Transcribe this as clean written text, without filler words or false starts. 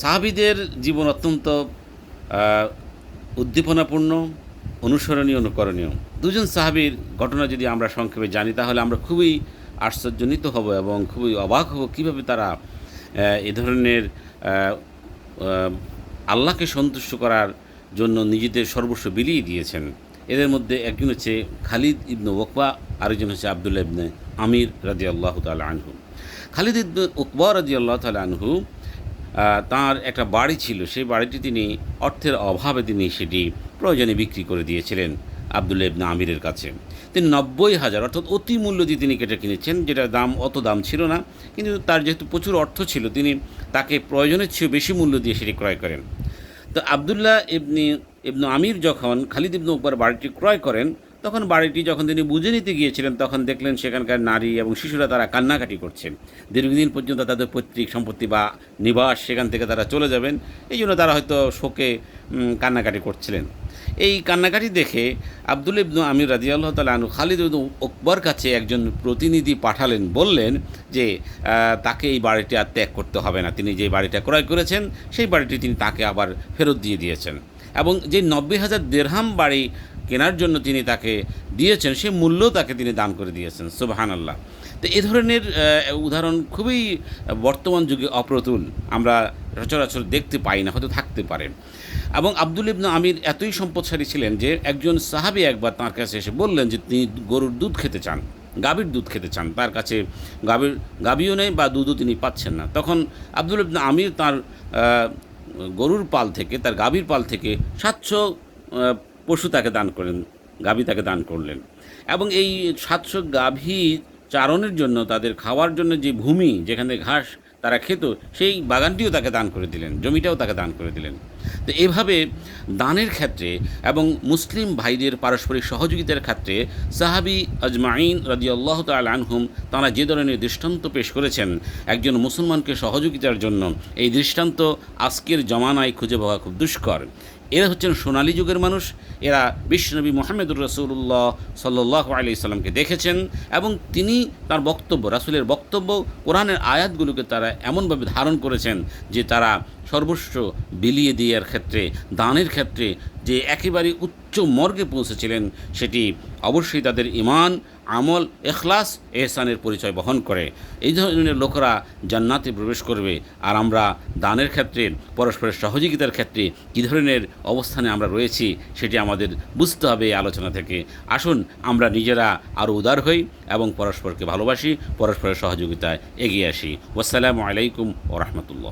সাহাবীদের জীবন অত্যন্ত উদ্দীপনাপূর্ণ, অনুসরণীয়, অনুকরণীয়। দুজন সাহাবীর ঘটনা যদি আমরা সংক্ষেপে জানি তাহলে আমরা খুবই আশ্চর্যান্বিত হব এবং খুবই অবাক হব কীভাবে তারা এ ধরনের আ আ আল্লাহকে সন্তুষ্ট করার জন্য নিজেদের সর্বস্ব বিলিয়ে দিয়েছেন। এদের মধ্যে একজন হচ্ছে খালিদ ইবনে উকবা, আরেকজন হচ্ছে আব্দুল্লাহ ইবনে আমির রাদিয়াল্লাহু তাআলা আনহু। খালিদ ইবনে উকবা রাদিয়াল্লাহু তাআলা আনহু তাঁর একটা বাড়ি ছিল। সেই বাড়িটি তিনি অর্থের অভাবে তিনি সেটি প্রয়োজনে বিক্রি করে দিয়েছিলেন আব্দুল্লাহ ইবনে আমিরের কাছে। তিনি ৯০,০০০ অর্থাৎ অতি মূল্য দিয়ে তিনি এটা কিনেছেন, যেটার দাম অত দাম ছিল না। কিন্তু তার যেহেতু প্রচুর অর্থ ছিল তিনি তাকে প্রয়োজনের চেয়েও বেশি মূল্য দিয়ে সেটি ক্রয় করেন। তো আব্দুল্লাহ ইবনে আমির যখন খালিদ ইবনে উকবার বাড়িটি ক্রয় করেন, তখন বাড়িটি যখন তিনি বুঝে নিতে গিয়েছিলেন তখন দেখলেন সেখানকার নারী এবং শিশুরা তারা কান্নাকাটি করছে। দীর্ঘদিন পর্যন্ত তাদের পৈতৃক সম্পত্তি বা নিবাস সেখান থেকে তারা চলে যাবেন, এই জন্য তারা হয়তো শোকে কান্নাকাটি করছিলেন। এই কান্নাকাটি দেখে আব্দুল্লাহ ইবনে আমির রাদিয়াল্লাহু তাআলা আনহু খালিদ ইবনে উকবার কাছে একজন প্রতিনিধি পাঠালেন, বললেন যে তাকে এই বাড়িটি আর ত্যাগ করতে হবে না। তিনি যে বাড়িটা ক্রয় করেছেন সেই বাড়িটি তিনি তাকে আবার ফেরত দিয়ে দিয়েছেন এবং যে ৯০,০০০ দিরহাম বাড়ি কেনার জন্য তিনি তাকে দিয়েছেন সেই মূল্য তাকে তিনি দান করে দিয়েছেন। সুবহানাল্লাহ। তো এ ধরনের উদাহরণ খুবই বর্তমান যুগে অপ্রতুল, আমরা সচরাচর দেখতে পাই না, হয়তো থাকতে পারে। এবং আব্দুল্লাহ ইবনে আমির এতই সম্পদশালী ছিলেন যে একজন সাহাবী একবার তাঁর কাছে এসে বললেন যে তিনি গরুর দুধ খেতে চান, গাভীর দুধ খেতে চান। তার কাছে গাভীও নেই বা দুধও তিনি পাচ্ছেন না। তখন আব্দুল্লাহ ইবনে আমির তাঁর গরুর পাল থেকে, তার গাভীর পাল থেকে ৭০০ পশু তাকে দান করেন, গাভী তাকে দান করলেন। এবং এই ৭০০ গাভী চারণের জন্য, তাদের খাওয়ার জন্য যে ভূমি যেখানে ঘাস তারা খেত, সেই বাগানটিও তাকে দান করে দিলেন, জমিটাও তাকে দান করে দিলেন। তো এভাবে দানের ক্ষেত্রে এবং মুসলিম ভাইদের পারস্পরিক সহযোগিতার ক্ষেত্রে সাহাবী আজমাইন রাদিয়াল্লাহু তাআলা আনহুম তাঁরা যে ধরনের দৃষ্টান্ত পেশ করেছেন একজন মুসলমানকে সহযোগিতার জন্য, এই দৃষ্টান্ত আজকের জমানায় খুঁজে পাওয়া খুব দুষ্কর। এরা হচ্ছেন সোনালী যুগের মানুষ। এরা বিশ্বনবী মুহাম্মদুর রাসূলুল্লাহ সাল্লাল্লাহু আলাইহি সাল্লামকে দেখেছেন এবং তিনি তার বক্তব্য, রাসূলের বক্তব্য, কোরআনের আয়াতগুলোকে তারা এমনভাবে ধারণ করেছেন যে তারা সর্বস্ব বিলিয়ে দেওয়ার ক্ষেত্রে, দানের ক্ষেত্রে যে একেবারে উচ্চ মর্গে পৌঁছেছিলেন, সেটি অবশ্যই তাদের ঈমান, আমল, ইখলাস, ইহসানের পরিচয় বহন করে। এই ধরনের লোকেরা জান্নাতে প্রবেশ করবে। আর আমরা দানের ক্ষেত্রে, পরস্পরের সহযোগিতার ক্ষেত্রে কী ধরনের অবস্থানে আমরা রয়েছি সেটি আমাদের বুঝতে হবে এই আলোচনা থেকে। আসুন আমরা নিজেরা আরও উদার হই এবং পরস্পরকে ভালোবাসি, পরস্পরের সহযোগিতায় এগিয়ে আসি। ওয়াসসালামু আলাইকুম ওয়া রাহমাতুল্লাহ।